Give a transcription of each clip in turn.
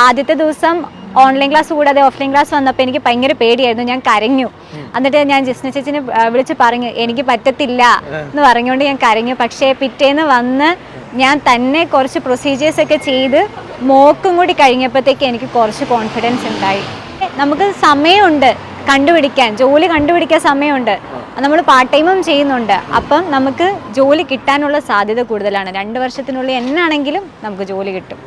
ആദ്യത്തെ ദിവസം online class കൂടാതെ ഓഫ്ലൈൻ ക്ലാസ് വന്നപ്പോൾ എനിക്ക് ഭയങ്കര പേടിയായിരുന്നു. ഞാൻ കരഞ്ഞു. എന്നിട്ട് ഞാൻ ജിസ്ന ചേച്ചിനെ വിളിച്ച് പറഞ്ഞു എനിക്ക് പറ്റത്തില്ല എന്ന് പറഞ്ഞുകൊണ്ട് ഞാൻ കരഞ്ഞു. പക്ഷേ പിറ്റേന്ന് വന്ന് ഞാൻ തന്നെ കുറച്ച് പ്രൊസീജിയേഴ്സ് ഒക്കെ ചെയ്ത് മോക്കും കൂടി കഴിഞ്ഞപ്പോഴത്തേക്ക് എനിക്ക് കുറച്ച് കോൺഫിഡൻസ് ഉണ്ടായി. നമുക്ക് സമയമുണ്ട് ജോലി കണ്ടുപിടിക്കാൻ സമയമുണ്ട്. നമ്മൾ പാർട്ട് ടൈമും ചെയ്യുന്നുണ്ട്. അപ്പം നമുക്ക് ജോലി കിട്ടാനുള്ള സാധ്യത കൂടുതലാണ്. 2 വർഷത്തിനുള്ളിൽ എന്നാണെങ്കിലും നമുക്ക് ജോലി കിട്ടും.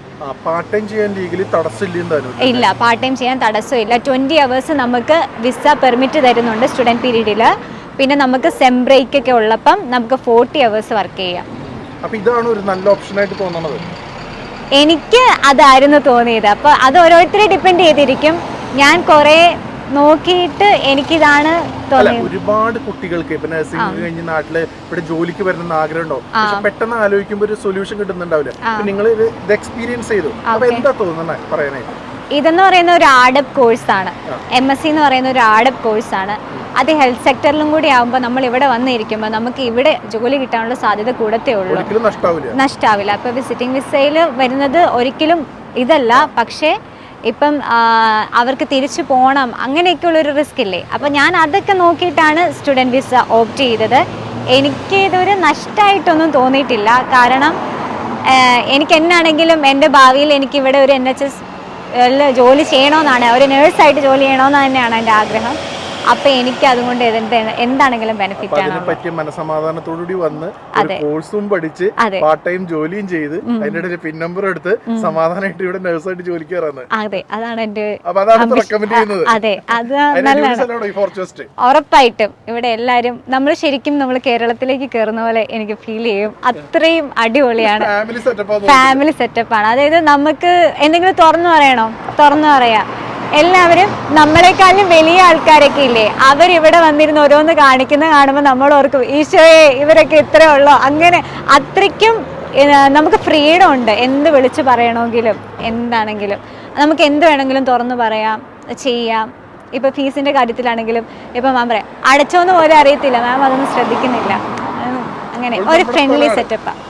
ഇല്ല, പാർട്ട് ടൈം ചെയ്യാൻ തടസ്സമില്ല. 20 hours നമുക്ക് വിസ പെർമിറ്റ് തരുന്നുണ്ട് സ്റ്റുഡൻറ് പീരീഡിൽ. പിന്നെ നമുക്ക് സെം ബ്രേക്ക് ഒക്കെ ഉള്ളപ്പം നമുക്ക് 40 hours വർക്ക് ചെയ്യാം. ഇതാണ് ഒരു നല്ല ഓപ്ഷൻ ആയിട്ട് തോന്നുന്നത്. എനിക്ക് അതായിരുന്നു തോന്നിയത്. അപ്പോൾ അത് ഓരോരുത്തരെ ഡിപ്പെൻഡ് ചെയ്തിരിക്കും. ഞാൻ കുറേ നോക്കിയിട്ട് എനിക്കിതാണ് തോന്നിയത്. ഒരുപാട് കുട്ടികൾക്ക് ഇപ്പൊ നഴ്സിംഗ് കഴിഞ്ഞ് നാട്ടില് ഇവിടെ ജോലിക്ക് വരണമെന്ന് ആഗ്രഹം ഉണ്ടാവും. പക്ഷെ പെട്ടെന്ന് ആലോചിക്കുമ്പോൾ ഒരു സൊല്യൂഷൻ കിട്ടുന്നുണ്ടാവില്ല. നിങ്ങൾ ഇത് എക്സ്പീരിയൻസ് ചെയ്തു. അപ്പൊ എന്താ തോന്നുന്നത് പറയാനായിട്ട്? ഇതെന്ന് പറയുന്ന ഒരു ആഡപ്പ് കോഴ്സാണ്. MSc എന്ന് പറയുന്ന ഒരു ആഡപ്പ് കോഴ്സാണ്. അത് ഹെൽത്ത് സെക്ടറിലും കൂടി ആകുമ്പോൾ നമ്മൾ ഇവിടെ വന്നിരിക്കുമ്പോൾ നമുക്ക് ഇവിടെ ജോലി കിട്ടാനുള്ള സാധ്യത കൂടത്തേ ഉള്ളൂ, നഷ്ടാവില്ല. അപ്പോൾ വിസിറ്റിംഗ് വിസയിൽ വരുന്നത് ഒരിക്കലും ഇതല്ല. പക്ഷേ ഇപ്പം അവർക്ക് തിരിച്ചു പോകണം അങ്ങനെയൊക്കെയുള്ളൊരു റിസ്ക് ഇല്ലേ. അപ്പോൾ ഞാൻ അതൊക്കെ നോക്കിയിട്ടാണ് സ്റ്റുഡൻറ്റ് വിസ ഓപ്റ്റ് ചെയ്തത്. എനിക്ക് ഇതൊരു നഷ്ടമായിട്ടൊന്നും തോന്നിയിട്ടില്ല. കാരണം എനിക്ക് എന്നാണെങ്കിലും എൻ്റെ ഭാവിയിൽ എനിക്കിവിടെ ഒരു NHS ജോലി ചെയ്യണമെന്നാണ്, ഒരു നേഴ്സായിട്ട് ജോലി ചെയ്യണമെന്ന് തന്നെയാണ് എൻ്റെ ആഗ്രഹം. അപ്പൊ എനിക്ക് അതുകൊണ്ട് എന്താണെങ്കിലും ബെനിഫിറ്റ് ആണ്. പറ്റിയ മനസമാധാനത്തോടുകൂടി വന്ന് കോഴ്സും പഠിച്ച് പാർട്ട് ടൈം ജോലിയും ചെയ്ത് അതിന്റെ പിൻ നമ്പർ എടുത്ത് സമാധാനമായിട്ട് ഇവിടെ നഴ്സായിട്ട് ജോലിക്ക് കയറാന്ന്. അതെ, അതാണ് എന്റെ. അതെ, അത് ഉറപ്പായിട്ടും ഇവിടെ എല്ലാരും നമ്മൾ കേരളത്തിലേക്ക് കയറുന്ന പോലെ എനിക്ക് ഫീൽ ചെയ്യും. അത്രയും അടിപൊളിയാണ്, ഫാമിലി സെറ്റപ്പാണ്. അതായത് നമുക്ക് എന്തെങ്കിലും തുറന്നു പറയാം. എല്ലാവരും നമ്മളെക്കാളും വലിയ ആൾക്കാരൊക്കെ ഇല്ലേ, അവരിവിടെ വന്നിരുന്ന് ഓരോന്ന് കാണുമ്പോൾ നമ്മൾ ഓർക്കും ഈശോയെ ഇവരൊക്കെ ഇത്രേ ഉള്ളോ. അങ്ങനെ അത്രയ്ക്കും നമുക്ക് ഫ്രീഡം ഉണ്ട്. എന്ത് വിളിച്ചു പറയണമെങ്കിലും എന്താണെങ്കിലും നമുക്ക് എന്ത് വേണമെങ്കിലും തുറന്നു പറയാം, ചെയ്യാം. ഇപ്പം ഫീസിൻ്റെ കാര്യത്തിലാണെങ്കിലും ഇപ്പം മാം പറയാം അടച്ചോന്ന് പോലും അറിയത്തില്ല, മാം അതൊന്നും ശ്രദ്ധിക്കുന്നില്ല. അങ്ങനെ ഒരു ഫ്രണ്ട്ലി സെറ്റപ്പാണ്.